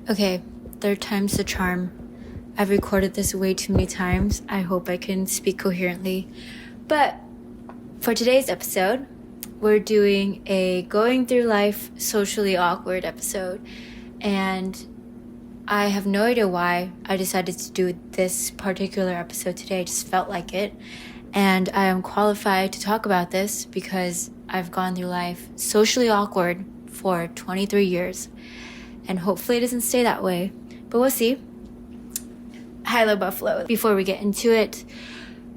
Okay, third time's the charm. I've recorded this way too many times. I hope I can speak coherently. But for today's episode, we're doing a going through life socially awkward episode. And I have no idea why I decided to do this particular episode today. I just felt like it. And I am qualified to talk about this because I've gone through life socially awkward for 23 years. And hopefully it doesn't stay that way. But we'll see. Hello, Buffalo. Before we get into it,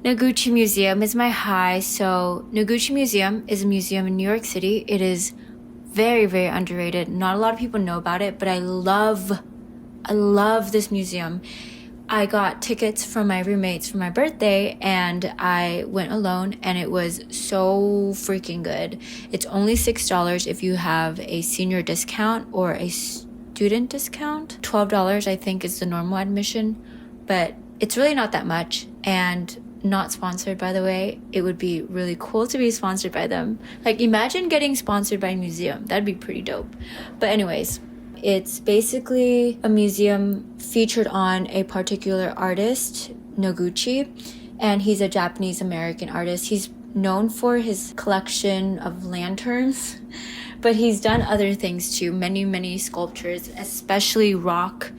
Noguchi Museum is my high. So Noguchi Museum is a museum in New York City. It is very, very underrated. Not a lot of people know about it, but I love this museum. I got tickets from my roommates for my birthday and I went alone and it was so freaking good. It's only $6 if you have a senior discount or a student discount. $12 I think is the normal admission, but it's really not that much and not sponsored, by the way. It would be really cool to be sponsored by them. Like, imagine getting sponsored by a museum. That'd be pretty dope. But anyways, it's basically a museum featured on a particular artist, Noguchi, and he's a Japanese American artist. He's known for his collection of lanterns, but he's done other things too, many sculptures, especially rock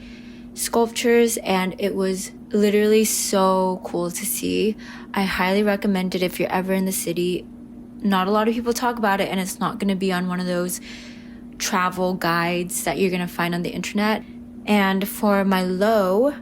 sculptures, and it was literally so cool to see. I highly recommend it if you're ever in the city. Not a lot of people talk about it, and it's not going to be on one of those travel guides that you're going to find on the internet. And for my low,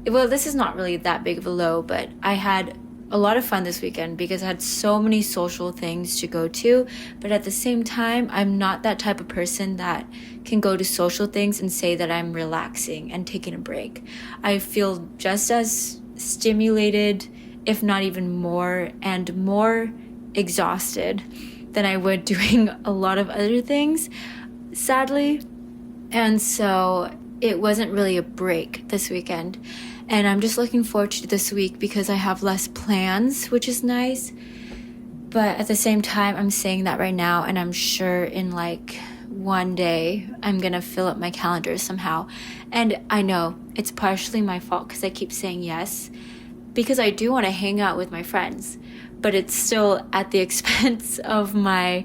well, this is not really that big of a low, but I had a lot of fun this weekend because I had so many social things to go to. But at the same time, I'm not that type of person that can go to social things and say that I'm relaxing and taking a break. I feel just as stimulated, if not even more, and more exhausted than I would doing a lot of other things, sadly. And so it wasn't really a break this weekend. And I'm just looking forward to this week because I have less plans, which is nice. But at the same time, I'm saying that right now, and I'm sure in like one day, I'm gonna fill up my calendar somehow. And I know it's partially my fault because I keep saying yes, because I do want to hang out with my friends, but it's still at the expense of my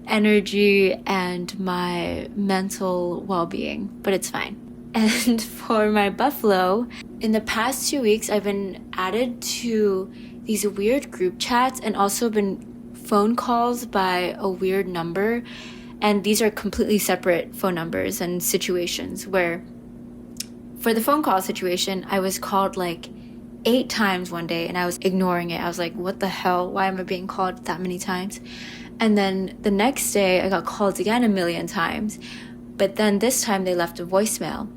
energy and my mental well-being, but it's fine. And for my Buffalo, in the past 2 weeks, I've been added to these weird group chats and also been phone calls by a weird number. And these are completely separate phone numbers and situations where for the phone call situation, I was called like 8 times one day and I was ignoring it. I was like, what the hell? Why am I being called that many times? And then the next day I got called again 1,000,000 times. But then this time they left a voicemail.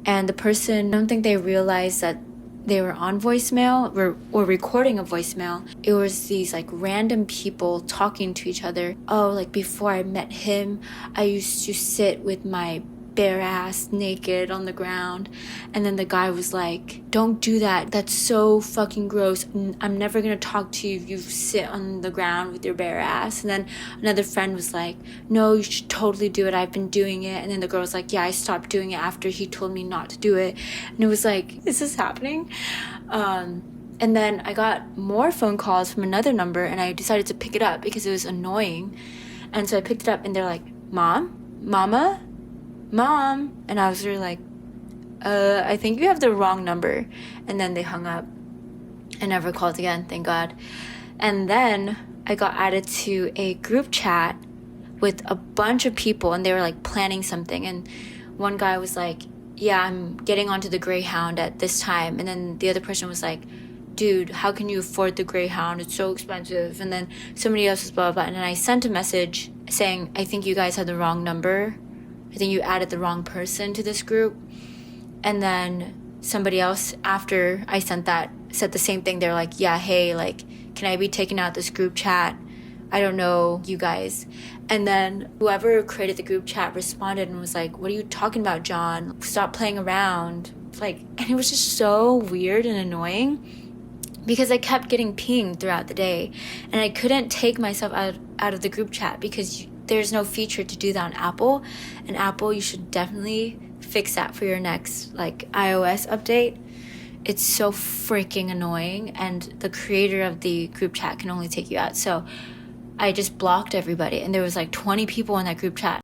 And the person, I don't think they realized that they were on voicemail or recording a voicemail. It was these like random people talking to each other. Oh, like before I met him, I used to sit with my bare ass naked on the ground. And then the guy was like, don't do that. That's so fucking gross. I'm never gonna talk to you if you sit on the ground with your bare ass. And then another friend was like, no, you should totally do it. I've been doing it. And then the girl was like, yeah, I stopped doing it after he told me not to do it. And it was like, is this happening? And then I got more phone calls from another number and I decided to pick it up because it was annoying. And so I picked it up and they're like, Mom? And I was really like, I think you have the wrong number. And then they hung up and never called again, thank God. And then I got added to a group chat with a bunch of people and they were like planning something. And one guy was like, yeah, I'm getting onto the Greyhound at this time. And then the other person was like, dude, how can you afford the Greyhound? It's so expensive. And then somebody else was blah, blah, blah. And then I sent a message saying, I think you guys had the wrong number. I think you added the wrong person to this group. And then somebody else, after I sent that, said the same thing. They're like, yeah, hey, like, can I be taken out this group chat? I don't know you guys. And then whoever created the group chat responded and was like, what are you talking about, John? Stop playing around. Like, and it was just so weird and annoying because I kept getting pinged throughout the day and I couldn't take myself out of the group chat because there's no feature to do that on Apple. And Apple, you should definitely fix that for your next like iOS update. It's so freaking annoying, and the creator of the group chat can only take you out. So I just blocked everybody, and there was like 20 people in that group chat.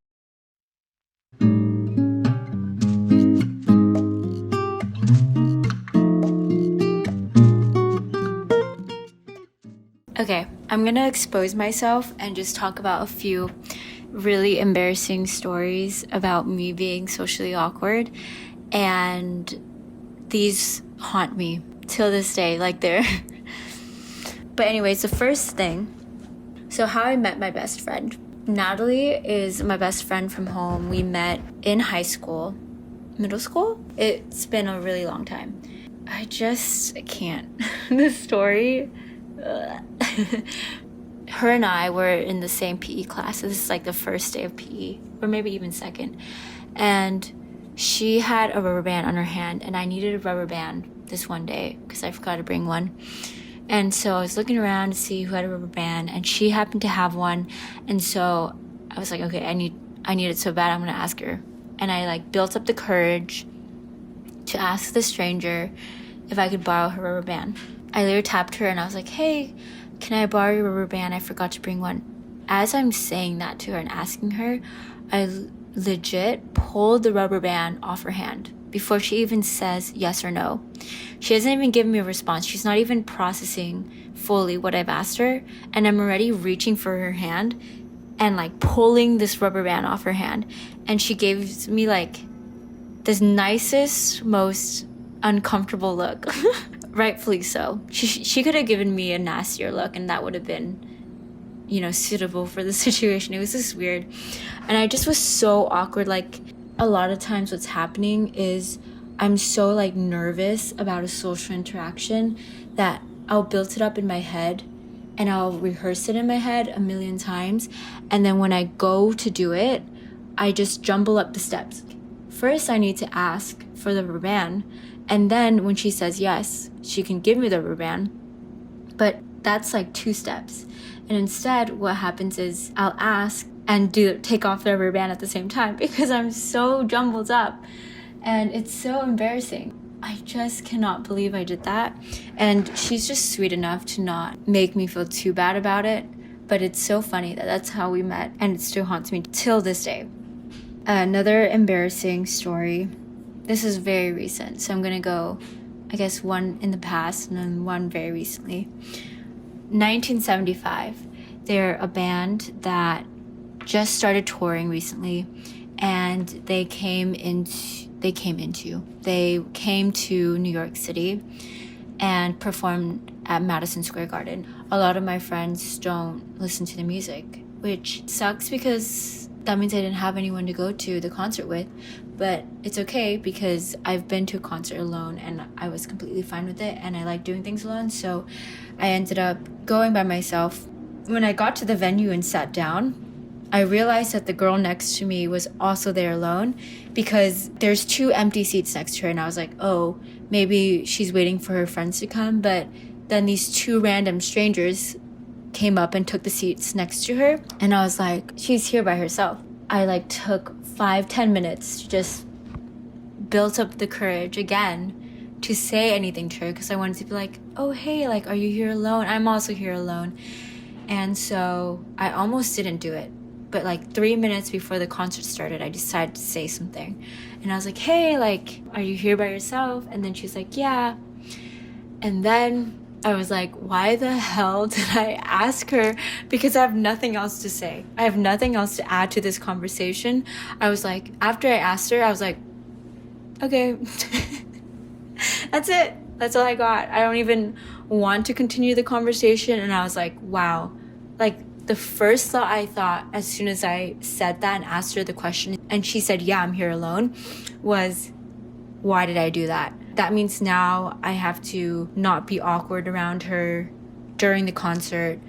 Okay, I'm gonna expose myself and just talk about a few really embarrassing stories about me being socially awkward, and these haunt me till this day, like they're but anyways, the first thing, so how I met my best friend. Natalie is my best friend from home. We met in high school, middle school. It's been a really long time. I can't the story. Her and I were in the same PE class. This is like the first day of PE, or maybe even second, and she had a rubber band on her hand, and I needed a rubber band this one day because I forgot to bring one. And so I was looking around to see who had a rubber band, and she happened to have one. And so I was like, okay, I need it so bad, I'm gonna ask her. And I like built up the courage to ask the stranger if I could borrow her rubber band. I later tapped her and I was like, hey, can I borrow your rubber band? I forgot to bring one. As I'm saying that to her and asking her, I legit pulled the rubber band off her hand before she even says yes or no. She hasn't even given me a response. She's not even processing fully what I've asked her, and I'm already reaching for her hand and like pulling this rubber band off her hand, and she gives me like this nicest, most uncomfortable look. Rightfully so. She could have given me a nastier look, and that would have been, suitable for the situation. It was just weird. And I just was so awkward. Like, a lot of times what's happening is I'm so like nervous about a social interaction that I'll build it up in my head and I'll rehearse it in my head a million times. And then when I go to do it, I just jumble up the steps. First, I need to ask for the rubber band. And then when she says yes, she can give me the rubber band. But that's like 2 steps. And instead, what happens is I'll ask and take off the rubber band at the same time because I'm so jumbled up. And it's so embarrassing. I just cannot believe I did that. And she's just sweet enough to not make me feel too bad about it. But it's so funny that that's how we met. And it still haunts me till this day. Another embarrassing story. This is very recent. So I'm going to go, I guess, one in the past and then one very recently. 1975. They're a band that just started touring recently. And they came to New York City and performed at Madison Square Garden. A lot of my friends don't listen to the music, which sucks because that means I didn't have anyone to go to the concert with. But it's okay because I've been to a concert alone and I was completely fine with it, and I like doing things alone, so I ended up going by myself. When I got to the venue and sat down, I realized that the girl next to me was also there alone because there's 2 empty seats next to her, and I was like, oh, maybe she's waiting for her friends to come. But then these 2 random strangers came up and took the seats next to her, and I was like, she's here by herself. I like took 5-10 minutes to just build up the courage again to say anything to her because I wanted to be like, oh, hey, like, are you here alone? I'm also here alone. And so I almost didn't do it. But like 3 minutes before the concert started, I decided to say something. And I was like, hey, like, are you here by yourself? And then she's like, yeah. And then I was like, why the hell did I ask her? Because I have nothing else to say. I have nothing else to add to this conversation. I was like, after I asked her, I was like, okay. That's it. That's all I got. I don't even want to continue the conversation. And I was like, wow. Like, the first thought I thought as soon as I said that and asked her the question, and she said, yeah, I'm here alone, was, why did I do that? That means now I have to not be awkward around her during the concert.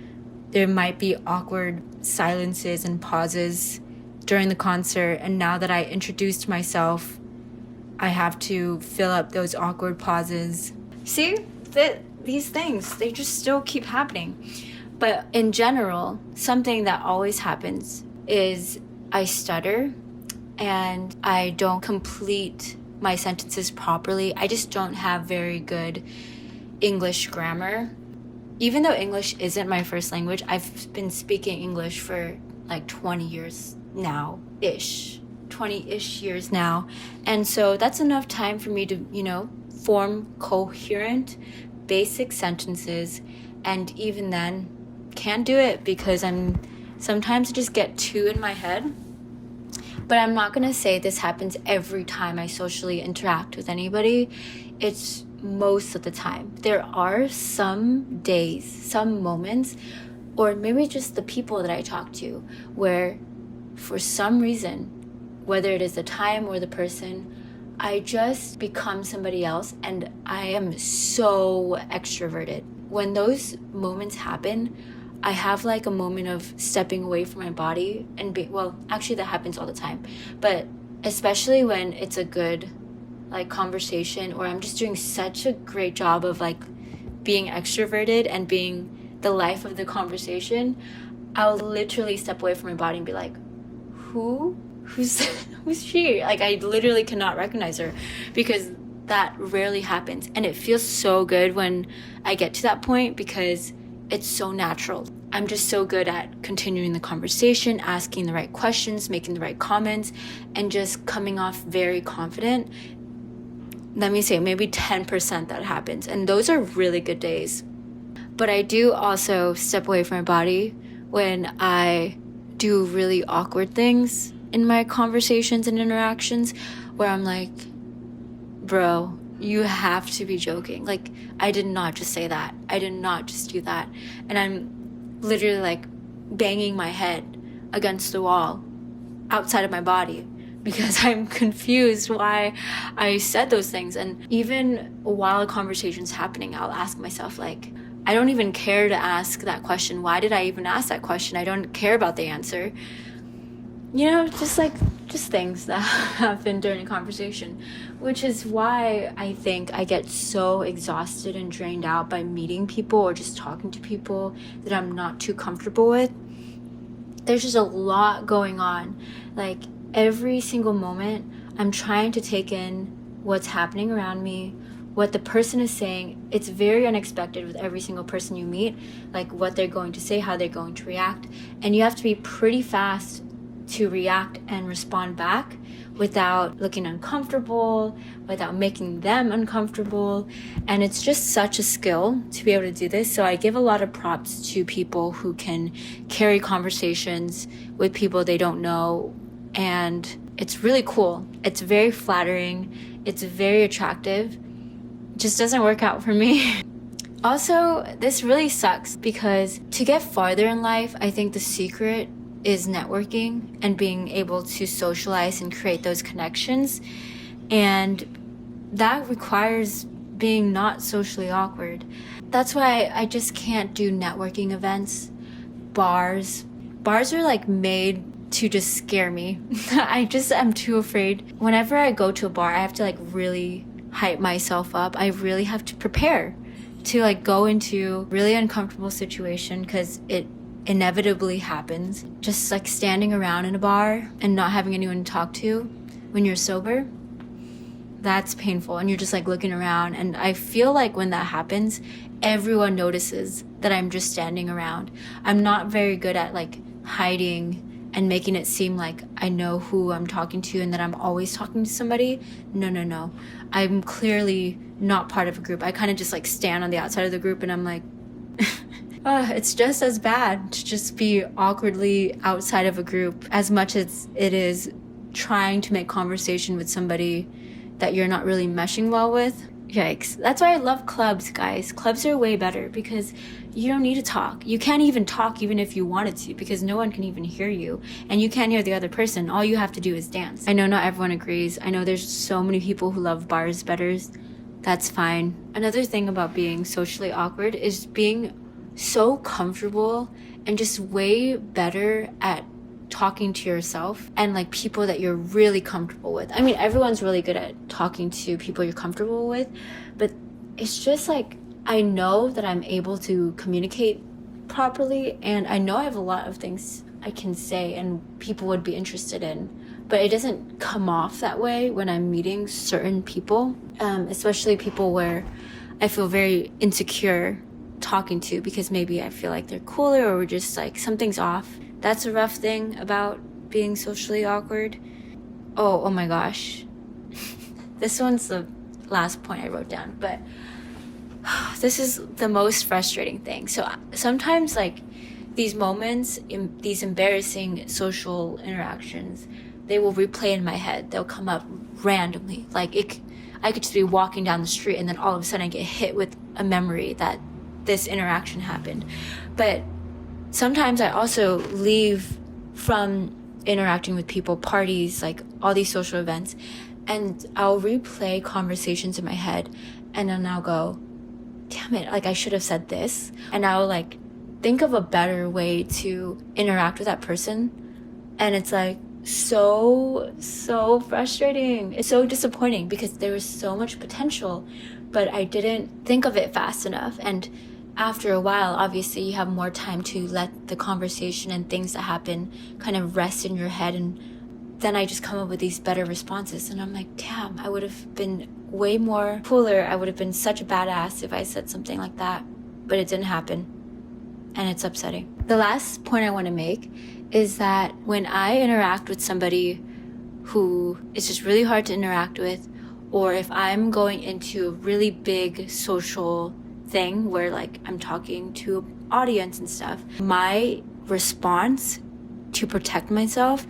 There might be awkward silences and pauses during the concert. And now that I introduced myself, I have to fill up those awkward pauses. See, these things, they just still keep happening. But in general, something that always happens is I stutter and I don't complete my sentences properly. I just don't have very good English grammar. Even though English isn't my first language, I've been speaking English for like 20 years now, 20-ish years now. And so that's enough time for me to, form coherent, basic sentences. And even then, can't do it because sometimes I just get too in my head. But I'm not going to say this happens every time I socially interact with anybody. It's most of the time. There are some days, some moments, or maybe just the people that I talk to, where for some reason, whether it is the time or the person, I just become somebody else, and I am so extroverted. When those moments happen, I have like a moment of stepping away from my body and actually that happens all the time, but especially when it's a good like conversation, or I'm just doing such a great job of like being extroverted and being the life of the conversation, I'll literally step away from my body and be like, who's she? Like, I literally cannot recognize her, because that rarely happens. And it feels so good when I get to that point, because it's so natural. I'm just so good at continuing the conversation, asking the right questions, making the right comments, and just coming off very confident. Let me say maybe 10% that happens. And those are really good days. But I do also step away from my body when I do really awkward things in my conversations and interactions, where I'm like, bro, you have to be joking. Like, I did not just say that. I did not just do that. And I'm literally like banging my head against the wall outside of my body, because I'm confused why I said those things. And even while a conversation's happening, I'll ask myself, like, I don't even care to ask that question. Why did I even ask that question? I don't care about the answer. Just things that happen during a conversation, which is why I think I get so exhausted and drained out by meeting people or just talking to people that I'm not too comfortable with. There's just a lot going on. Like, every single moment, I'm trying to take in what's happening around me, what the person is saying. It's very unexpected with every single person you meet, like what they're going to say, how they're going to react. And you have to be pretty fast to react and respond back without looking uncomfortable, without making them uncomfortable. And it's just such a skill to be able to do this. So I give a lot of props to people who can carry conversations with people they don't know. And it's really cool. It's very flattering. It's very attractive. It just doesn't work out for me. Also, this really sucks, because to get farther in life, I think the secret is networking and being able to socialize and create those connections. And that requires being not socially awkward. That's why I just can't do networking events, bars. Bars are like made to just scare me. I'm too afraid. Whenever I go to a bar, I have to like really hype myself up. I really have to prepare to like go into really uncomfortable situation, because it inevitably happens. Just like standing around in a bar and not having anyone to talk to when you're sober, that's painful. And you're just like looking around, and I feel like when that happens, everyone notices that I'm just standing around. I'm not very good at like hiding and making it seem like I know who I'm talking to and that I'm always talking to somebody. No. I'm clearly not part of a group. I kind of just like stand on the outside of the group, and I'm like, it's just as bad to just be awkwardly outside of a group as much as it is trying to make conversation with somebody that you're not really meshing well with. Yikes. That's why I love clubs, guys. Clubs are way better, because you don't need to talk. You can't even talk even if you wanted to, because no one can even hear you, and you can't hear the other person. All you have to do is dance. I know not everyone agrees. I know there's so many people who love bars better. That's fine. Another thing about being socially awkward is being so comfortable and just way better at talking to yourself and like people that you're really comfortable with. I mean, everyone's really good at talking to people you're comfortable with, but it's just like, I know that I'm able to communicate properly, and I know I have a lot of things I can say and people would be interested in. but it doesn't come off that way when I'm meeting certain people, especially people where I feel very insecure talking to because maybe I feel like they're cooler or we're just like something's off. That's a rough thing about being socially awkward. Oh my gosh. This one's the last point I wrote down, but this is the most frustrating thing. So sometimes like these moments, these embarrassing social interactions, they will replay in my head. They'll come up randomly. Like I could just be walking down the street and then all of a sudden I get hit with a memory that this interaction happened. But sometimes I also leave from interacting with people, parties, like all these social events, and I'll replay conversations in my head and then I'll go, damn it, like I should have said this. And I'll like think of a better way to interact with that person. And it's like so frustrating. It's so disappointing because there was so much potential, but I didn't think of it fast enough. And after a while, obviously you have more time to let the conversation and things that happen kind of rest in your head, and then I just come up with these better responses, and I'm like, damn, I would have been way more cooler. I would have been such a badass if I said something like that, but it didn't happen, and it's upsetting. The last point I want to make is that when I interact with somebody who is just really hard to interact with, or if I'm going into a really big social thing where like I'm talking to an audience and stuff, my response to protect myself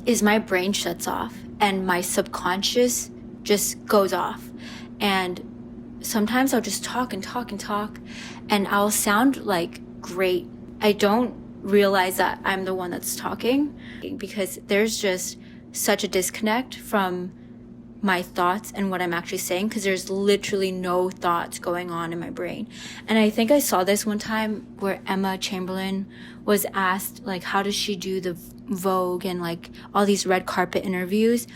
is my brain shuts off and my subconscious just goes off. And sometimes I'll just talk and and I'll sound like great. I don't realize that I'm the one that's talking because there's just such a disconnect from my thoughts and what I'm actually saying, because there's literally no thoughts going on in my brain. And I think I saw this one time where Emma Chamberlain was asked like how does she do the Vogue and like all these red carpet interviews,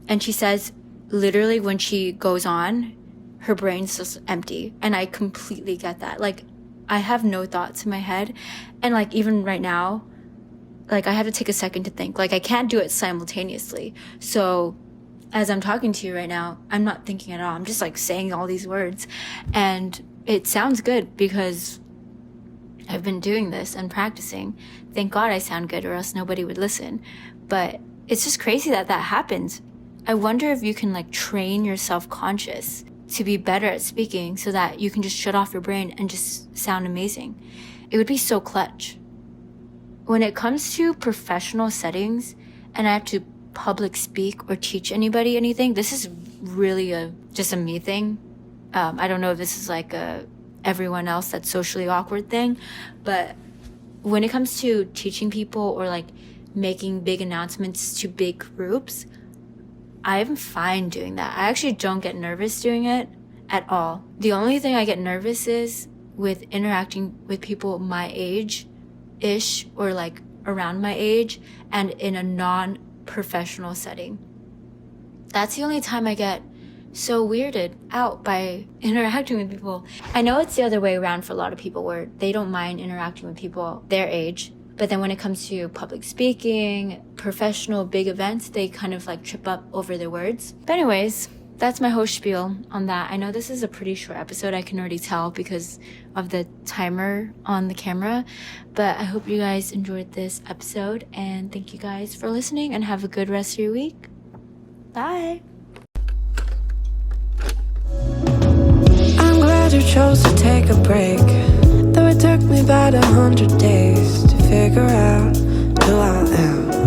and she says literally when she goes on, her brain's just empty. And I completely get that. Like I have no thoughts in my head, and like even right now, like I have to take a second to think. Like I can't do it simultaneously. So as I'm talking to you right now, I'm not thinking at all. I'm just like saying all these words, and it sounds good because I've been doing this and practicing. Thank God I sound good, or else nobody would listen. But it's just crazy that that happens. I wonder if you can like train your self-conscious to be better at speaking so that you can just shut off your brain and just sound amazing. It would be so clutch. When it comes to professional settings and I have to public speak or teach anybody anything, this is really just a me thing. I don't know if this is like a everyone else that's socially awkward thing, but when it comes to teaching people or like making big announcements to big groups, I'm fine doing that. I actually don't get nervous doing it at all. The only thing I get nervous is with interacting with people my age-ish or like around my age and in a non-professional setting. That's the only time I get so weirded out by interacting with people. I know it's the other way around for a lot of people where they don't mind interacting with people their age, but then when it comes to public speaking, professional big events, they kind of like trip up over their words. But anyways, that's my whole spiel on that. I know this is a pretty short episode, I can already tell because of the timer on the camera, but I hope you guys enjoyed this episode, and thank you guys for listening, and have a good rest of your week. Bye. I'm glad you chose to take a break, though it took me about 100 days to figure out who I am.